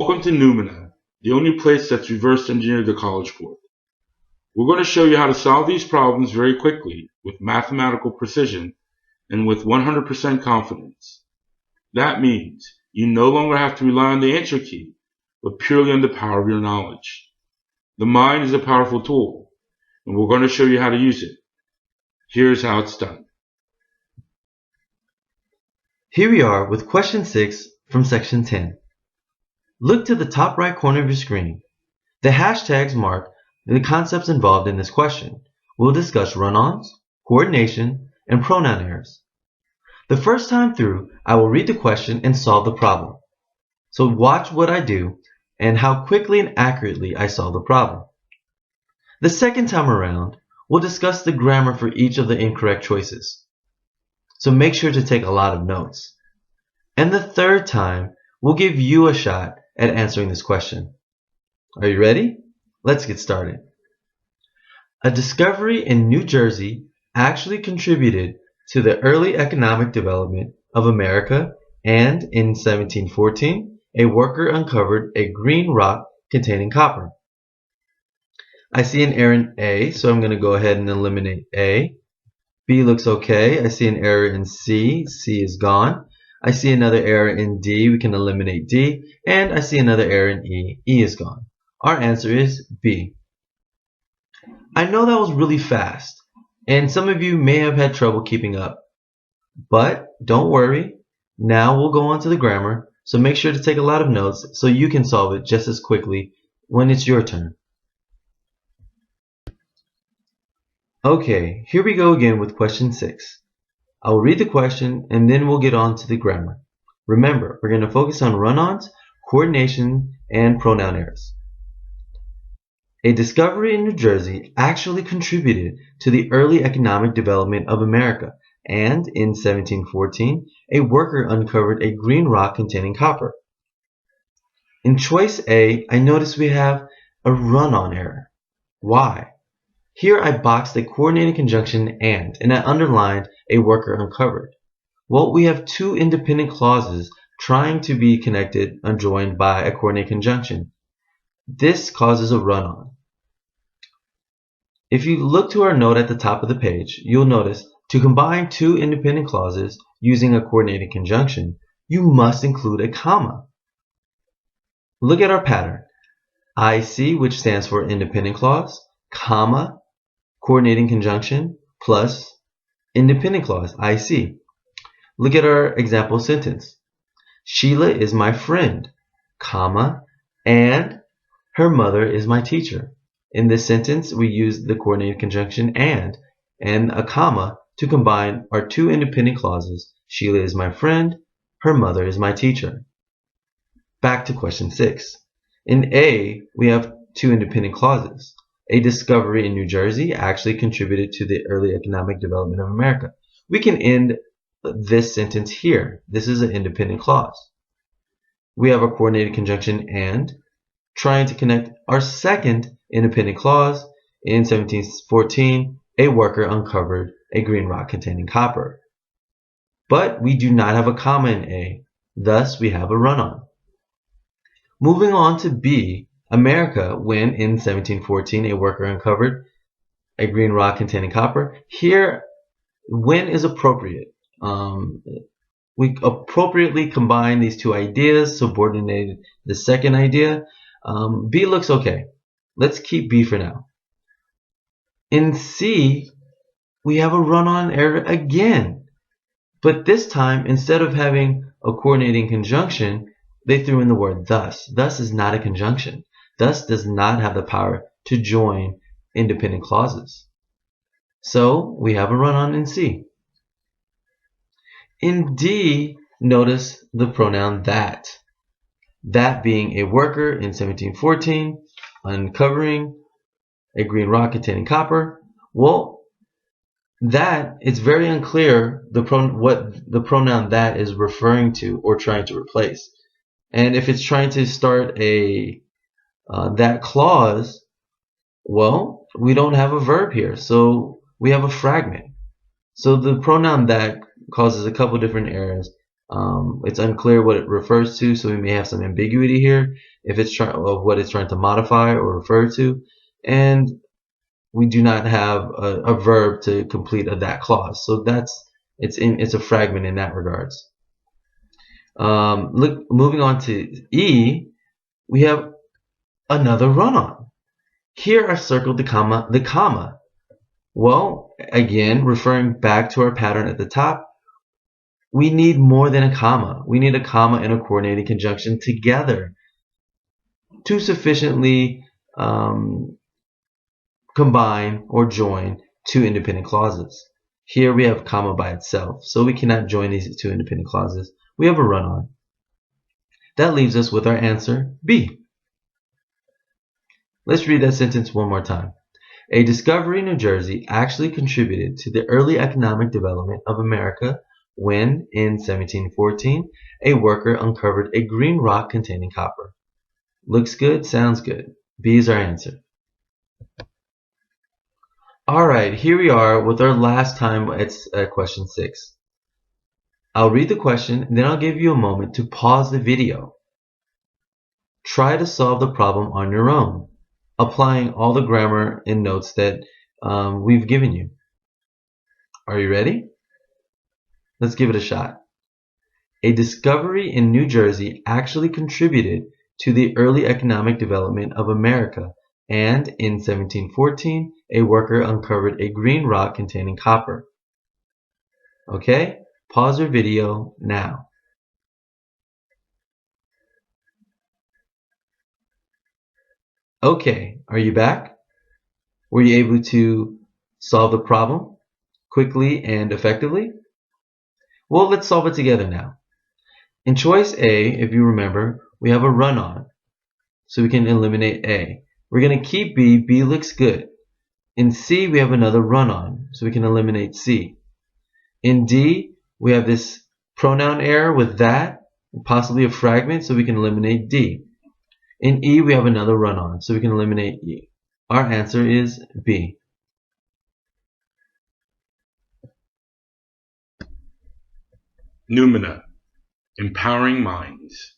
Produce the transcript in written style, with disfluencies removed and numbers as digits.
Welcome to Numenad, the only place that's reverse engineered the College Board. We're going to show you how to solve these problems very quickly, with mathematical precision, and with 100% confidence. That means you no longer have to rely on the answer key, but purely on the power of your knowledge. The mind is a powerful tool, and we're going to show you how to use it. Here's how it's done. Here we are with question 6 from section 10. Look to the top right corner of your screen. The hashtags mark the concepts involved in this question. We'll discuss run-ons, coordination, and pronoun errors. The first time through, I will read the question and solve the problem. So watch what I do and how quickly and accurately I solve the problem. The second time around, we'll discuss the grammar for each of the incorrect choices. So make sure to take a lot of notes. And the third time, we'll give you a shot at answering this question. Are you ready? Let's get started. A discovery in New Jersey actually contributed to the early economic development of America, and in 1714, a worker uncovered a green rock containing copper. I see an error in A, so I'm going to go ahead and eliminate A. B looks okay. I see an error in C. C is gone. I see another error in D. We can eliminate D. And I see another error in E. E is gone. Our answer is B. I know that was really fast, and some of you may have had trouble keeping up. But don't worry. Now we'll go on to the grammar, so make sure to take a lot of notes so you can solve it just as quickly when it's your turn. Okay, here we go again with question 6. I will read the question and then we'll get on to the grammar. Remember, we're going to focus on run-ons, coordination, and pronoun errors. A discovery in New Jersey actually contributed to the early economic development of America, and in 1714, a worker uncovered a green rock containing copper. In choice A, I notice we have a run-on error. Why? Here I boxed a coordinating conjunction and I underlined a worker uncovered. Well, we have two independent clauses trying to be connected and joined by a coordinating conjunction. This causes a run-on. If you look to our note at the top of the page, you'll notice to combine two independent clauses using a coordinating conjunction, you must include a comma. Look at our pattern. IC, which stands for independent clause, comma, coordinating conjunction, plus independent clause, IC. Look at our example sentence. Sheila is my friend, comma, and her mother is my teacher. In this sentence, we use the coordinating conjunction and a comma to combine our two independent clauses. Sheila is my friend, her mother is my teacher. Back to question 6. In A, we have two independent clauses. A discovery in New Jersey actually contributed to the early economic development of America. We can end this sentence here. This is an independent clause. We have a coordinated conjunction and trying to connect our second independent clause. In 1714, a worker uncovered a green rock containing copper. But we do not have a comma in A. Thus, we have a run-on. Moving on to B, America, when in 1714 a worker uncovered a green rock containing copper. Here, when is appropriate. We appropriately combine these two ideas, subordinated the second idea. B looks okay. Let's keep B for now. In C, we have a run-on error again. But this time, instead of having a coordinating conjunction, they threw in the word thus. Thus is not a conjunction. Thus does not have the power to join independent clauses. So we have a run-on in C. In D, notice the pronoun that. That being a worker in 1714, uncovering a green rock containing copper. Well, that it's very unclear what the pronoun that is referring to or trying to replace. And if it's trying to start a that clause, well, we don't have a verb here, so we have a fragment. So the pronoun that causes a couple different errors It's unclear what it refers to, so we may have some ambiguity here if it's of what it's trying to modify or refer to, and we do not have a verb to complete that clause. So it's a fragment in that regards. Moving on to E, we have another run-on. Here I circled the comma. Well, again, referring back to our pattern at the top, we need more than a comma. We need a comma and a coordinating conjunction together to sufficiently combine or join two independent clauses. Here we have comma by itself, so we cannot join these two independent clauses. We have a run-on. That leaves us with our answer, B. Let's read that sentence one more time. A discovery in New Jersey actually contributed to the early economic development of America when, in 1714, a worker uncovered a green rock containing copper. Looks good, sounds good. B is our answer. Alright, here we are with our last time at question 6. I'll read the question, then I'll give you a moment to pause the video. Try to solve the problem on your own, applying all the grammar and notes that we've given you. Are you ready? Let's give it a shot. A discovery in New Jersey actually contributed to the early economic development of America, and in 1714, a worker uncovered a green rock containing copper. Okay, pause your video now. Okay, are you back? Were you able to solve the problem quickly and effectively? Well, let's solve it together now. In choice A, if you remember, we have a run-on, so we can eliminate A. We're going to keep B. B looks good. In C, we have another run-on, so we can eliminate C. In D, we have this pronoun error with that, possibly a fragment, so we can eliminate D. In E, we have another run-on, so we can eliminate E. Our answer is B. Noumena, empowering minds.